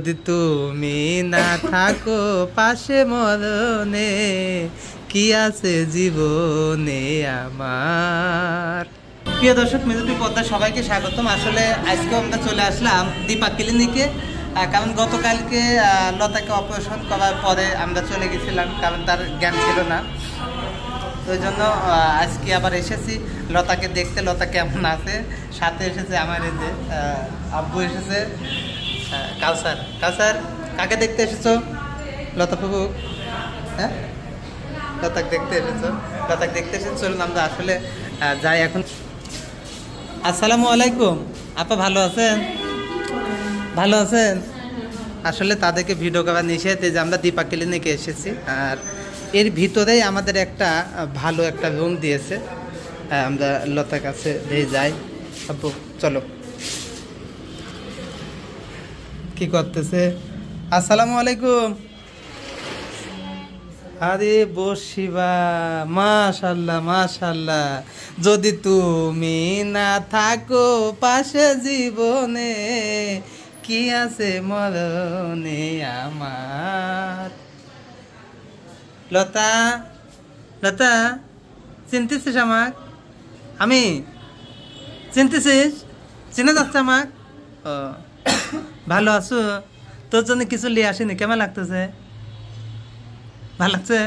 যদি তুমি না থাকো পাশে মরণে কি আছে জীবনে আমার। প্রিয় দর্শক, মেজরটি পদ্মা সবাইকে স্বাগতম। আসলে আজকে আমরা চলে আসলাম দীপা ক্লিনিকে, কারণ গতকালকে লতাকে অপারেশন করার পরে আমরা চলে গেছিলাম, কারণ তার জ্ঞান ছিল না। ওই জন্য আজকে আবার এসেছি লতাকে দেখতে, লতা কেমন আছে। সাথে এসেছে আমার এই যে আব্বু এসেছে, কাউসার। কাউসার, কাকে দেখতে এসেছো? লতা বাবু, হ্যাঁ লতাকে দেখতে এসেছো? লতাকে দেখতে এসেছো, চলুন আমরা আসলে যাই এখন। আসসালামু আলাইকুম আপা, ভালো আছেন? ভালো আছেন? আসলে তাদেরকে ভিডিও করা নিষেধ, যে আমরা দীপা ক্লিনিকে এসেছি, আর এর ভিতরেই আমাদের একটা ভালো একটা রুম দিয়েছে। আমরা লতার কাছে যাই। আব্বু চলো। কি করতেছে? আসসালামু আলাইকুম। আরে বসিবা, মাশাআল্লাহ মাশাআল্লাহ। যদি তুমি না থাকো পাশে জীবনে কি আছে মরণে আমার। লতা, লতা চিনতেছিস আমাক? আমি চিনতেছিস? চিনে যাচ্ছে আমাক? ও ভালো আছো? তোর জন্য কিছু নিয়ে আসিনি, কেমন লাগতেছে? ভালো লাগছে?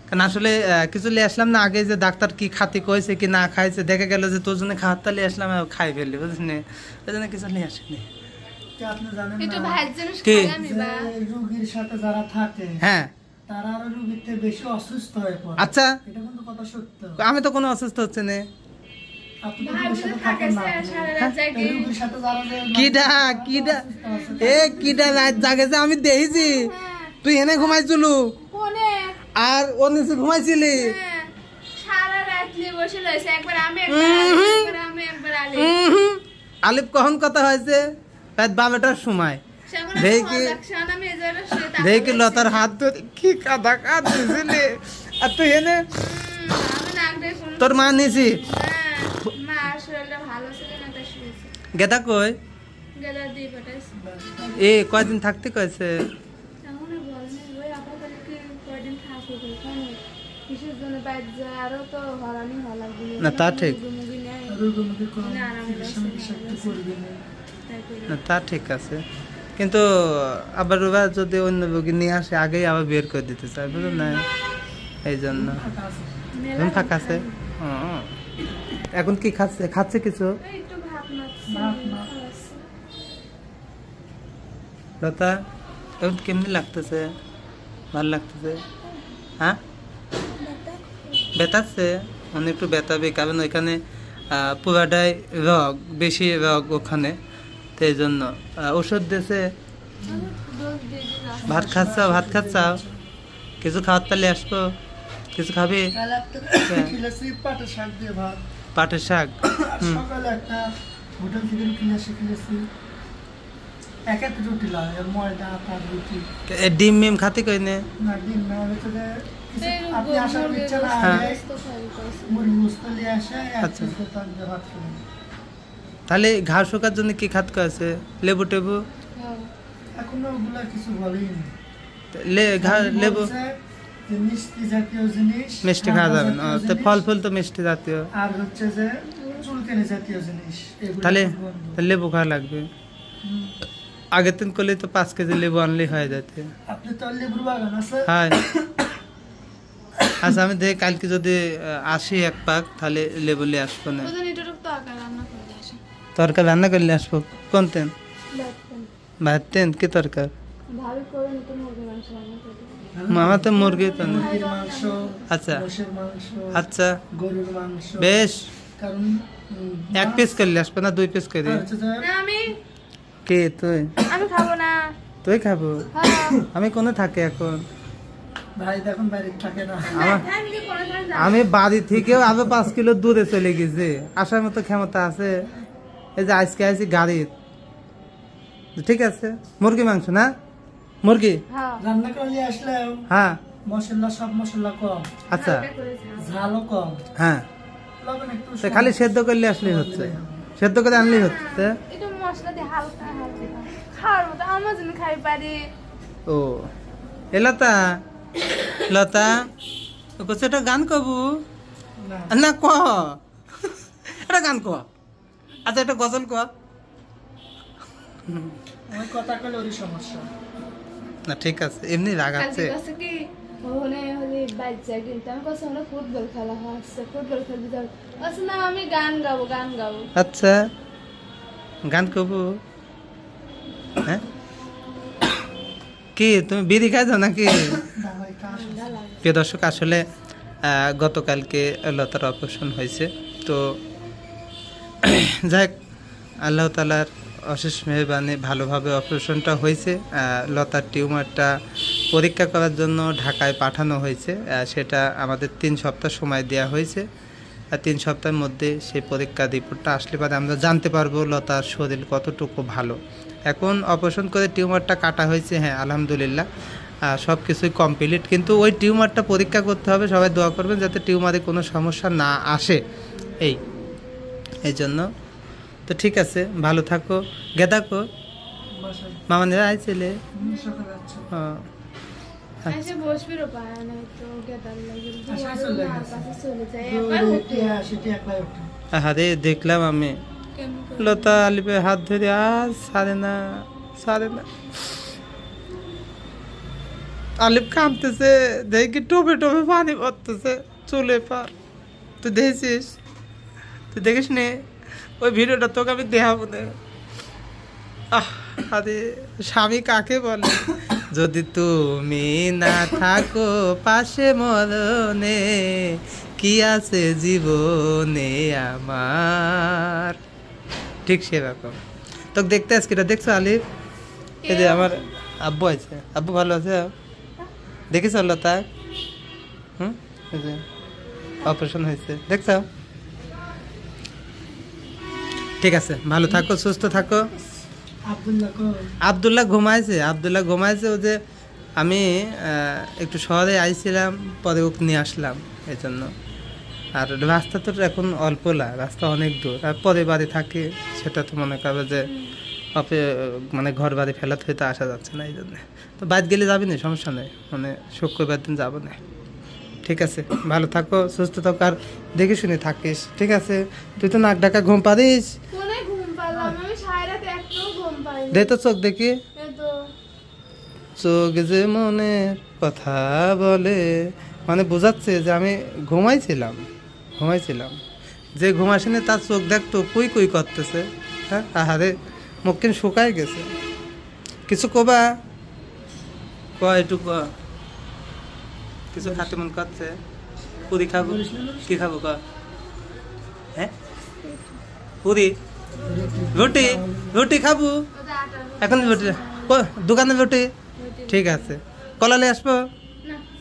কারণ আসলে কিছু নিয়ে আসলাম না, আগে যে ডাক্তার কি খাতি কয়েছে কি না খাইছে, দেখে গেল যে তোর জন্য খাওয়ারটা নিয়ে আসলাম, খাই ফেললি, বুঝলি? ওই জন্য কিছু নিয়ে আসিনি। হ্যাঁ, আচ্ছা, আমি তো কোনো অসুস্থ হচ্ছে না। আমি দেখেছি তুই এনে ঘুমাইছিলু আর ও নিচে ঘুমাইছিলি। আলিফ কখন কথা হয়েছে? রাত 12টার সময়। দেখি লতার হাত ধরে কি কাদা কাঁদছিলি, আর তুই এনে তোর মা নিছি। গেদা কই? এ কয়দিন থাকতে কয়েছে? না তা ঠিক, না তা ঠিক আছে, কিন্তু আবার ওরা যদি অন্য রোগী নিয়ে আসে আগেই আবার বের করে দিতে চায়, বুঝলেন না? এই জন্য ফাঁকা আছে। এখন কি খাচ্ছে? খাচ্ছে কিছু? লতা এখন কেমনি লাগতেছে? ভালো লাগতেছে? হ্যাঁ, ব্যথাচ্ছে? অনেক একটু ব্যথাবে, কারণ ওইখানে পুরাটাই রগ, বেশি রগ ওখানে, তো এই জন্য ওষুধ দিয়েছে। ভাত খাচ্ছাও? ভাত খাচ্ছাও? কিছু খাওয়ার তাহলে আসবো, কিছু খাবি? পাটের শাক। ডিম মিম খাতে কই নে? তাহলে ঘা শুকার জন্য কি খাত আছে? লেবু টেবু? লেবু মিষ্টি খাওয়া যাবে না, ফল ফুল তো মিষ্টি জাতীয়, আর হচ্ছে যে চুলকানি জাতীয় জিনিস, তাহলে লেবু খাওয়া লাগবে। আগের দিন করলে তো 5 কেজি লেবু আনলে হয়ে যেতে। হ্যাঁ, আচ্ছা আমি দেখি কালকে যদি আসি এক পাক, তাহলে লেবু নিয়ে আসবো। না তরকারি রান্না করলে আসবো। কোন তেন? ভাত তেন কি তরকার? আমার তো মুরগি তো না। আচ্ছা আচ্ছা, বেশ, 1 পিস করলে আসবো না 2 পিস করে? কে তুই? আমি খাবো না। তুই খাবো? আমি কোনে থাকে এখন? আমি বাড়ি থেকেও আরো 5 কিলো দূরে চলে গেছি, আসার মতো ক্ষমতা আছে? এই যে আজকে আছি গাড়ির, ঠিক আছে? মুরগি মাংস না? মুরগি রান্না করে আসলে হ্যাঁ, মশলা সব মশলা কম, আচ্ছা ঝালও কম, হ্যাঁ খালি সেদ্ধ করলে আসলেই হচ্ছে, সেদ্ধ করে আনলেই হচ্ছে। খাওয়ার মতো আমার জন্য খাই পারি। ও এ লতা, লতা কইছে একটা গান কবু না ক, একটা গান ক, আচ্ছা একটা গজল ক। কথা কলে ওরই সমস্যা না ঠিক আছে, এমনি রাগাচ্ছে। কাছে কি ওখানে হলে বাচ্চা কিন্তু আমি কাছে আমরা ফুটবল খেলা হচ্ছে, ফুটবল খেলতে যাবো। আচ্ছা না আমি গান গাবো, গান গাবো। আচ্ছা গান কবু। হ্যাঁ কি তুমি বিড়ি খাইছো নাকি? প্রিয় দর্শক, আসলে গতকালকে লতার অপারেশন হয়েছে, তো যাই হোক আল্লাহ তাআলার অশেষ মেহরবানি ভালোভাবে অপারেশনটা হয়েছে। লতার টিউমারটা পরীক্ষা করার জন্য ঢাকায় পাঠানো হয়েছে, সেটা আমাদের 3 সপ্তাহ সময় দেওয়া হয়েছে। আর 3 সপ্তাহের মধ্যে সেই পরীক্ষার রিপোর্টটা আসলে পরে আমরা জানতে পারবো লতার শরীর কতটুকু ভালো। এখন অপারেশন করে টিউমারটা কাটা হয়েছে, হ্যাঁ আলহামদুলিল্লাহ সব কিছুই কমপ্লিট, কিন্তু ওই টিউমারটা পরীক্ষা করতে হবে। সবাই দোয়া করবেন যাতে টিউমারে কোনো সমস্যা না আসে, এই জন্য। তো ঠিক আছে, ভালো থাকো। গেদাকো মামানেরা আইছিলে এসে বসবিরও পায় না, তো গেদার লাগে চলে যায়। আরে দেখলাম আমি লতা আলিপে হাত ধরে আজ সারে না আলিপ কাঁদতেছে, দেখি টোপে টোপে পানি পড়তেছে চুলে পার। তুই দেখেছিস? তুই দেখিস নে ওই ভিডিওটা? তোকে আমি দেখাবো না। আরে স্বামী কাকে বলে? যদি তুমি না থাকো পাশে মরণে কি আছে জীবনে আমার, ঠিক সেরকম। তোকে দেখতে আজকে দেখছো আলিফ? এই যে আমার আব্বু আছে, আব্বু ভালো আছে? দেখিস লতা? এই যে অপারেশন হয়েছে, দেখছো? ঠিক আছে, ভালো থাকো, সুস্থ থাকো। আব্দুল্লাহ ঘুমাইছে। ও যে আমি একটু শহরে আইছিলাম, পরে ওকে নিয়ে আসলাম এই জন্য। আর রাস্তা তো এখন অল্পলা, রাস্তা অনেক দূর, আর পরে বাড়ি থাকে, সেটা তো মনে করবে যে মানে ঘর বাড়ি ফেলাতে হয়তো আসা যাচ্ছে না, এই জন্য। তো বাইরে গেলে যাবি না, সমস্যা নেই, মানে শুক্রবার দিন যাবো না। ঠিক আছে, ভালো থাকো, সুস্থ থাকো, আর দেখে শুনে থাকিস, ঠিক আছে? তুই তো নাক ডাকা ঘুম পারিস? দে তো চোখ দেখি, চোখ যে মনের কথা বলে, মানে বোঝাচ্ছে যে আমি ঘুমাইছিলাম। যে ঘুমাসিনি তার চোখ দেখতো কুই করতেছে। হ্যাঁ আহারে, মুখ কিন্তু শুকায় গেছে। কিছু কবা একটু কিছু খাতে মন করছে? পুরি খাবো? কি খাবো ক? হ্যাঁ পুরি, রুটি খাবো এখন? রুটি দোকানে রুটি, ঠিক আছে। কলালে আসবো?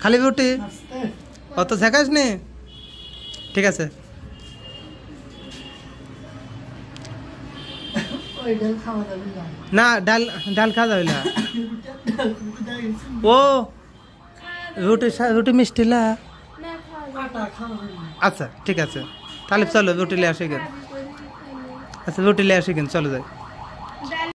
খালি রুটি, অত ঝেঁকাস নি, ঠিক আছে। না ডাল খাওয়া যাবে না। ও রুটি মিষ্টি লা, আচ্ছা ঠিক আছে, তাহলে চলো রুটি লে আসে কেন? আচ্ছা রুটি লে আসে কেন, চলো যাই।